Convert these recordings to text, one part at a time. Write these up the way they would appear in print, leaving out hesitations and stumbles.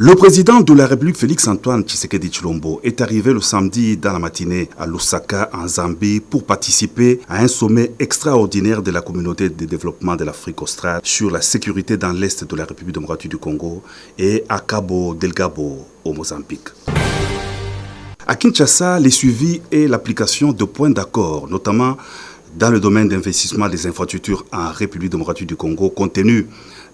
Le président de la République, Félix-Antoine Tshisekedi Tshilombo, est arrivé le samedi dans la matinée à Lusaka, en Zambie, pour participer à un sommet extraordinaire de la communauté de développement de l'Afrique australe sur la sécurité dans l'est de la République démocratique du Congo et à Cabo Delgado, au Mozambique. À Kinshasa, les suivis et l'application de points d'accord, notamment dans le domaine d'investissement des infrastructures en République démocratique du Congo, contenus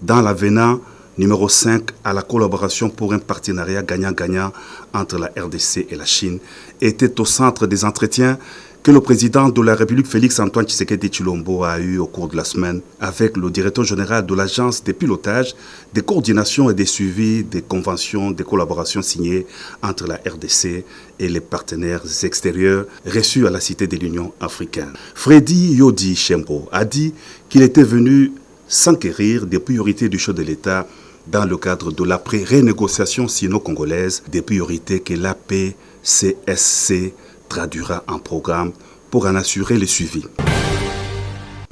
dans l'avenant numéro 5 à la collaboration pour un partenariat gagnant-gagnant entre la RDC et la Chine, était au centre des entretiens que le président de la République, Félix-Antoine Tshisekedi Tshilombo, a eu au cours de la semaine avec le directeur général de l'Agence de pilotage, des coordinations et des suivis des conventions de collaboration signées entre la RDC et les partenaires extérieurs reçus à la Cité de l'Union africaine. Freddy Yodi Shembo a dit qu'il était venu s'enquérir des priorités du chef de l'État dans le cadre de la renégociation sino-congolaise, des priorités que l'APCSC traduira en programme pour en assurer le suivi.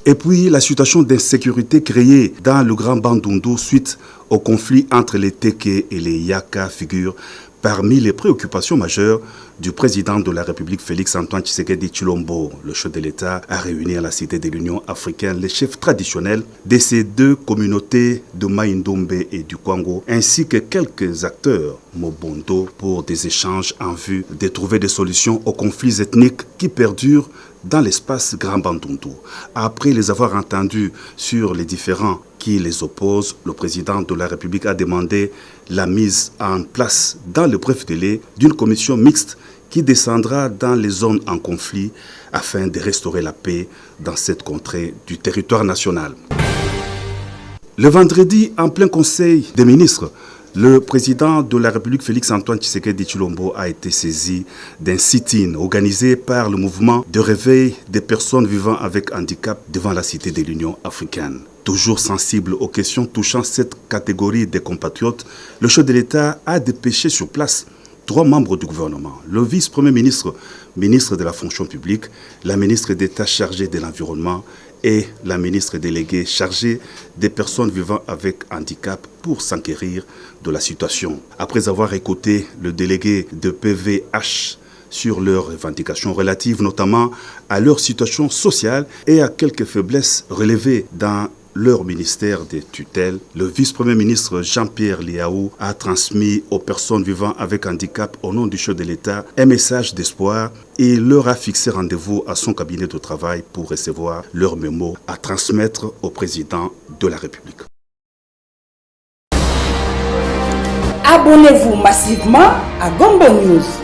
Et puis, la situation d'insécurité créée dans le Grand Bandundu suite au conflit entre les Teke et les Yaka figure parmi les préoccupations majeures du président de la République, Félix-Antoine Tshisekedi Tshilombo. Le chef de l'État a réuni à la Cité de l'Union africaine les chefs traditionnels de ces deux communautés de Mai-Ndombe et du Kwango, ainsi que quelques acteurs Mobondo pour des échanges en vue de trouver des solutions aux conflits ethniques qui perdurent dans l'espace Grand Bandundu. Après les avoir entendus sur les différends qui les opposent, le président de la République a demandé la mise en place dans le bref délai d'une commission mixte qui descendra dans les zones en conflit afin de restaurer la paix dans cette contrée du territoire national. Le vendredi, en plein conseil des ministres, le président de la République, Félix-Antoine Tshisekedi Tshilombo, a été saisi d'un sit-in organisé par le mouvement de réveil des personnes vivant avec handicap devant la Cité de l'Union africaine. Toujours sensible aux questions touchant cette catégorie des compatriotes, le chef de l'État a dépêché sur place 3 membres du gouvernement, le vice-premier ministre, ministre de la fonction publique, la ministre d'État chargée de l'environnement et la ministre déléguée chargée des personnes vivant avec handicap pour s'enquérir de la situation. Après avoir écouté le délégué de PVH sur leurs revendications relatives notamment à leur situation sociale et à quelques faiblesses relevées dans leur ministère de tutelle, le vice-premier ministre Jean-Pierre Liaou a transmis aux personnes vivant avec handicap au nom du chef de l'État un message d'espoir et leur a fixé rendez-vous à son cabinet de travail pour recevoir leur mémo à transmettre au président de la République. Abonnez-vous massivement à Gombo News.